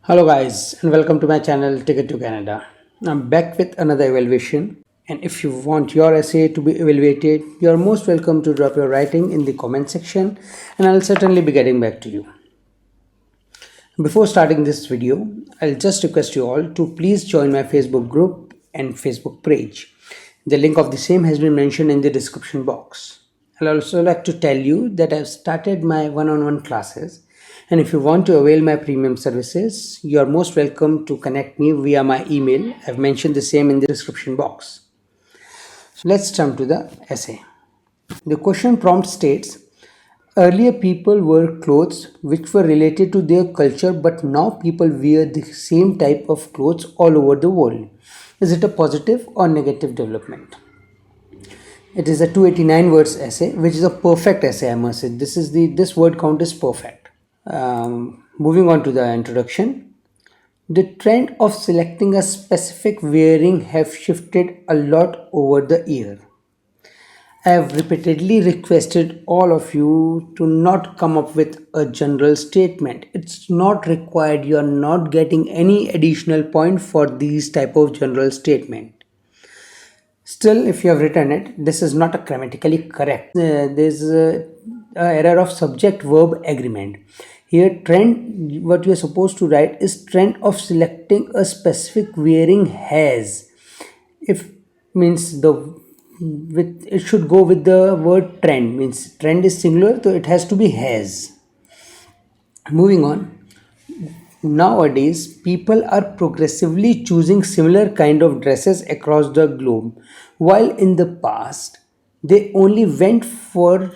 Hello guys and welcome to my channel Ticket to Canada. I'm back with another evaluation, and if you want your essay to be evaluated, you're most welcome to drop your writing in the comment section and I'll certainly be getting back to you. Before starting this video, I'll just request you all to please join my Facebook group and Facebook page. The link of the same has been mentioned in the description box. I'll also like to tell you that I've started my one-on-one classes, and if you want to avail my premium services, you are most welcome to connect me via my email. I've mentioned the same in the description box. So let's jump to the essay. The question prompt states, earlier people wore clothes which were related to their culture, but now people wear the same type of clothes all over the world. Is it a positive or negative development? It is a 289 words essay, which is a perfect essay, I must say. This word count is perfect. Moving on to the introduction. The trend of selecting a specific wearing have shifted a lot over the year. I have repeatedly requested all of you to not come up with a general statement. It's not required. You are not getting any additional point for these type of general statement. Still, if you have written it, this is not a grammatically correct. There's a error of subject verb agreement. Here trend, what you are supposed to write is trend of selecting a specific wearing has. If means it should go with the word trend, means trend is singular, so it has to be has. Moving on. Nowadays, people are progressively choosing similar kind of dresses across the globe, while in the past, they only went for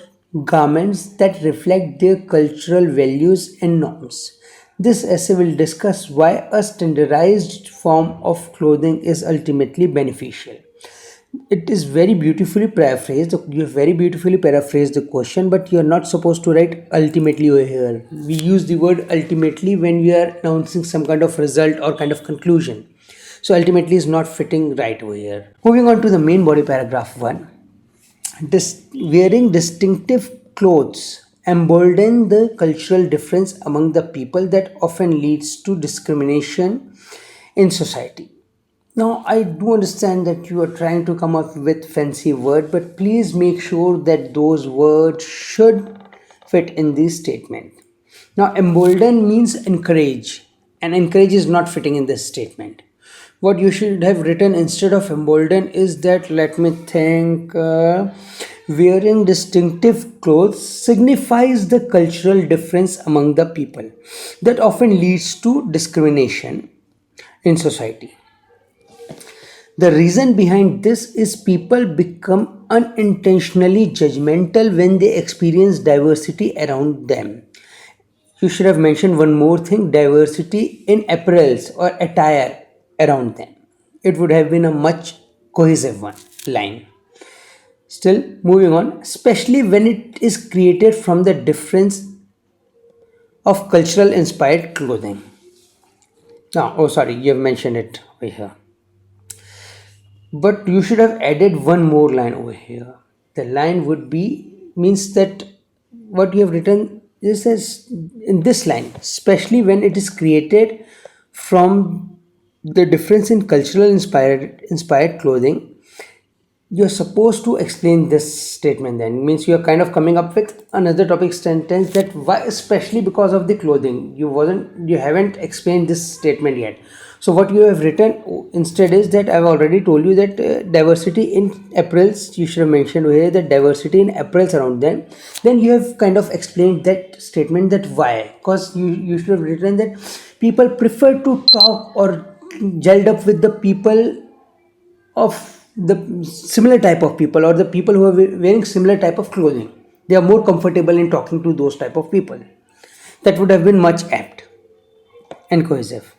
garments that reflect their cultural values and norms. This essay will discuss why a standardized form of clothing is ultimately beneficial. It is very beautifully paraphrased. You have very beautifully paraphrased the question, but you are not supposed to write ultimately over here. We use the word ultimately when we are announcing some kind of result or kind of conclusion. So ultimately is not fitting right over here. Moving on to the main body, paragraph 1. Wearing distinctive clothes embolden the cultural difference among the people that often leads to discrimination in society. Now, I do understand that you are trying to come up with fancy word, but please make sure that those words should fit in this statement. Now, embolden means encourage, and encourage is not fitting in this statement. What you should have written instead of embolden is that, let me think, wearing distinctive clothes signifies the cultural difference among the people that often leads to discrimination in society. The reason behind this is people become unintentionally judgmental when they experience diversity around them. You should have mentioned one more thing, diversity in apparels or attire around them. It would have been a much cohesive one line. Still, moving on, especially when it is created from the difference of cultural inspired clothing. Now, oh sorry, you have mentioned it over here. But you should have added one more line over here. The line would be means that what you have written is as in this line, especially when it is created from the difference in cultural inspired clothing. You're supposed to explain this statement, then means you're kind of coming up with another topic sentence that why, especially because of the clothing. You haven't explained this statement yet. So what you have written instead is that I've already told you that diversity in apparels, you should have mentioned here that diversity in apparels around them. Then you have kind of explained that statement, that why, because you should have written that people prefer to talk or gelled up with the people of the similar type of people, or the people who are wearing similar type of clothing. They are more comfortable in talking to those type of people. That would have been much apt and cohesive.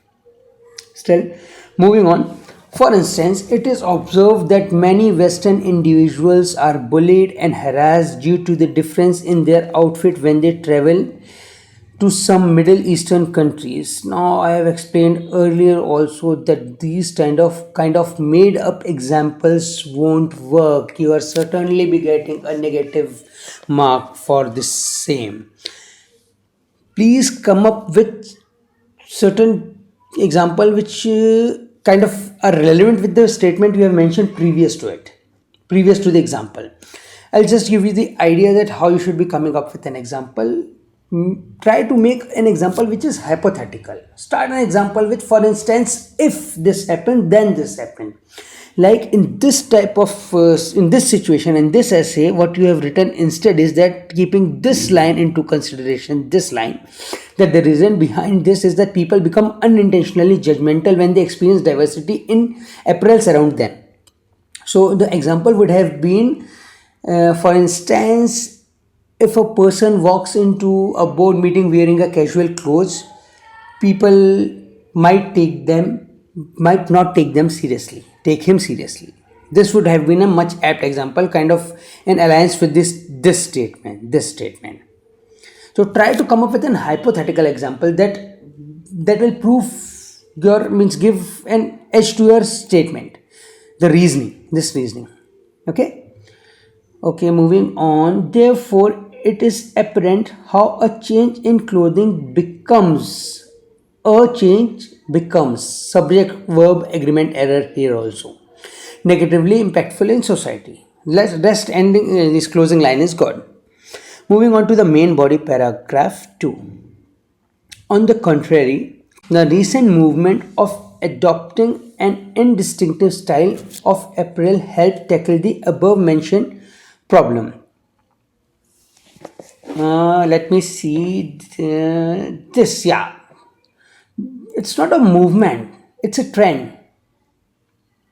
Still, moving on. For instance, it is observed that many Western individuals are bullied and harassed due to the difference in their outfit when they travel to some Middle Eastern countries. Now, I have explained earlier also that these kind of made up examples won't work. You are certainly be getting a negative mark for this same. Please come up with certain example which kind of are relevant with the statement we have mentioned previous to the example. I'll just give you the idea that how you should be coming up with an example. Try to make an example which is hypothetical. Start an example with, for instance, if this happened, then this happened. Like in this type of in this situation, in this essay, what you have written instead is that, keeping this line into consideration, this line, that the reason behind this is that people become unintentionally judgmental when they experience diversity in apparels around them. So the example would have been, for instance, if a person walks into a board meeting wearing a casual clothes, people might might not take him seriously. This would have been a much apt example, kind of an alliance with this statement. So try to come up with an hypothetical example that will prove your, means give an edge to your statement, this reasoning. Okay, moving on. Therefore, it is apparent how a change in clothing becomes subject verb agreement error here also, negatively impactful in society. Rest ending this closing line is good. Moving on to the main body, paragraph 2. On the contrary, the recent movement of adopting an indistinctive style of apparel helped tackle the above mentioned problem. Let me see this. Yeah, it's not a movement, it's a trend.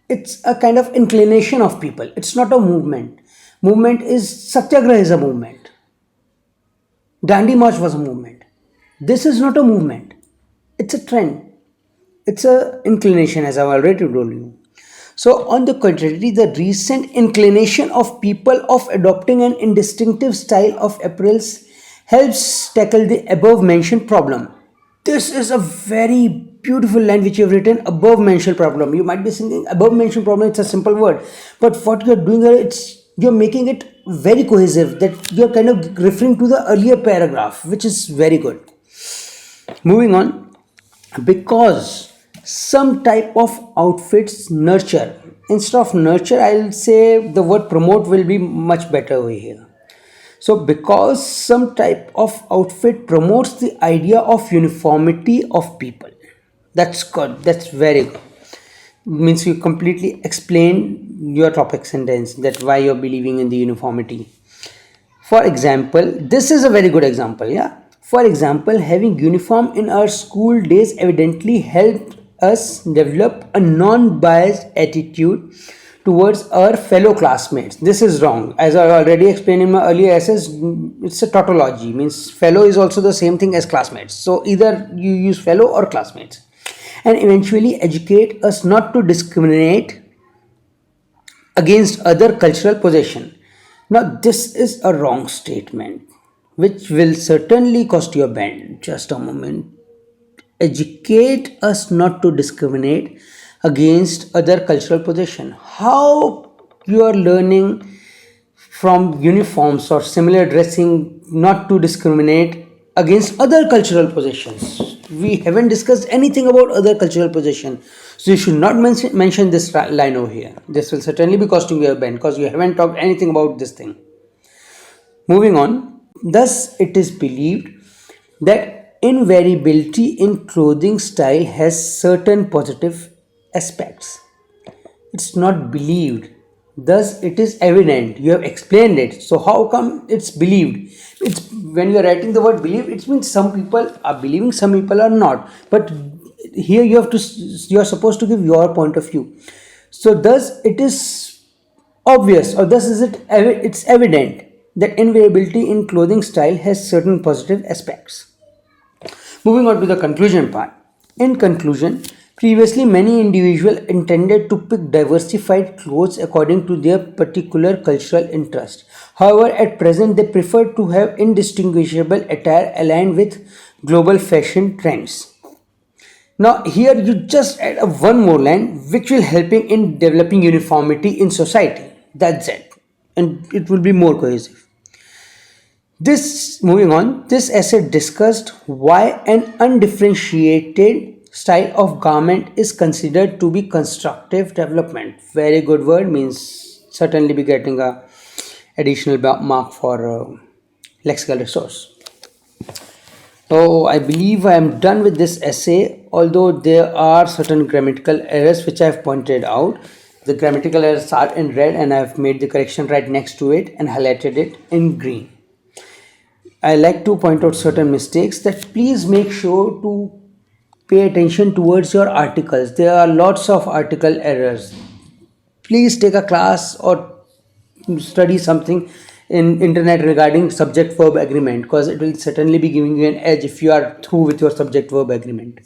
It's a kind of inclination of people. It's not a movement. Movement is, satyagraha is a movement. Dandi March was a movement. This is not a movement. It's a trend. It's a inclination, as I've already told you. So, on the contrary, the recent inclination of people of adopting an indistinctive style of apparels helps tackle the above mentioned problem. This is a very beautiful line which you have written, above mentioned problem. You might be thinking above mentioned problem, it's a simple word, but what you're doing here, you're making it very cohesive, that you're kind of referring to the earlier paragraph, which is very good. Moving on, because some type of outfits nurture, instead of nurture, I'll say the word promote will be much better over here. So, because some type of outfit promotes the idea of uniformity of people. That's good. That's very good. Means you completely explain your topic sentence, that why you're believing in the uniformity. For example, this is a very good example. Yeah. For example, having uniform in our school days evidently helped us develop a non-biased attitude towards our fellow classmates. This is wrong. As I already explained in my earlier essays, it's a tautology, means fellow is also the same thing as classmates. So either you use fellow or classmates. And eventually educate us not to discriminate against other cultural possession. Now this is a wrong statement, which will certainly cost you a band. Just a moment. Educate us not to discriminate against other cultural possession. How you are learning from uniforms or similar dressing not to discriminate against other cultural possessions? We haven't discussed anything about other cultural possession, so you should not mention this line over here. This will certainly be costing you a band, because you haven't talked anything about this thing. Moving on, thus it is believed that invariability in clothing style has certain positive aspects. It's not believed, thus it is evident. You have explained it, so how come it's believed? It's, when you are writing the word believe, it means some people are believing, some people are not, but here you are supposed to give your point of view. So thus it is obvious, or thus is it's evident that invariability in clothing style has certain positive aspects. Moving on to the conclusion part. In conclusion, previously many individuals intended to pick diversified clothes according to their particular cultural interest. However, at present they prefer to have indistinguishable attire aligned with global fashion trends. Now here you just add one more line which will helping in developing uniformity in society. That's it. And it will be more cohesive. Moving on, this essay discussed why an undifferentiated style of garment is considered to be constructive development. Very good word, means certainly be getting a additional mark for lexical resource. So I believe I am done with this essay, although there are certain grammatical errors which I have pointed out. The grammatical errors are in red and I have made the correction right next to it and highlighted it in green. I like to point out certain mistakes that please make sure to pay attention towards your articles. There are lots of article errors. Please take a class or study something in internet regarding subject verb agreement, because it will certainly be giving you an edge if you are through with your subject verb agreement.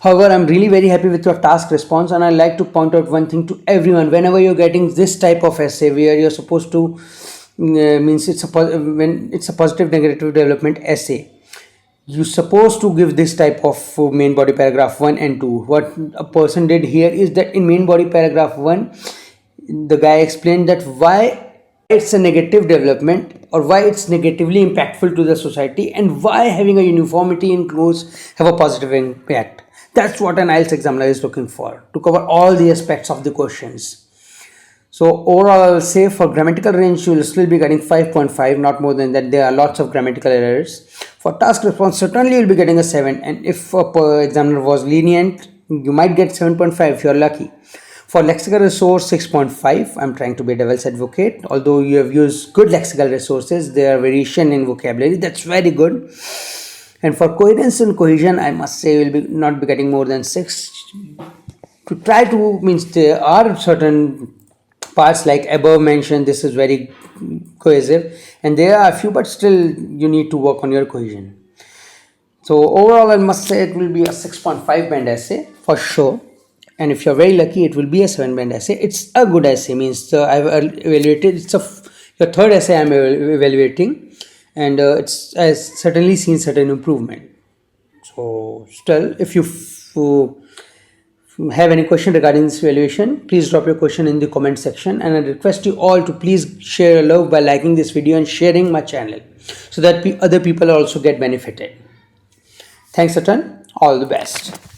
However, I'm really very happy with your task response, and I like to point out one thing to everyone. Whenever you're getting this type of essay where you're supposed to means when it's a positive negative development essay, you're supposed to give this type of main body paragraph 1 and 2. What a person did here is that in main body paragraph 1, the guy explained that why it's a negative development or why it's negatively impactful to the society, and why having a uniformity in clothes have a positive impact. That's what an IELTS examiner is looking for, to cover all the aspects of the questions. So overall, I'll say for grammatical range, you will still be getting 5.5, not more than that. There are lots of grammatical errors. For task response, certainly you'll be getting a 7. And if a examiner was lenient, you might get 7.5 if you're lucky. For lexical resource, 6.5. I'm trying to be a devil's advocate. Although you have used good lexical resources, there are variation in vocabulary. That's very good. And for coherence and cohesion, I must say you will not be getting more than 6. To try to, means there are certain parts like above mentioned, this is very cohesive, and there are a few, but still you need to work on your cohesion. So overall, I must say it will be a 6.5 band essay for sure, and if you're very lucky, it will be a 7 band essay. It's a good essay, means I've evaluated, it's your third essay I'm evaluating, and it's certainly seen certain improvement. So still, if you have any question regarding this evaluation, please drop your question in the comment section, and I request you all to please share your love by liking this video and sharing my channel so that other people also get benefited. Thanks a ton. All the best.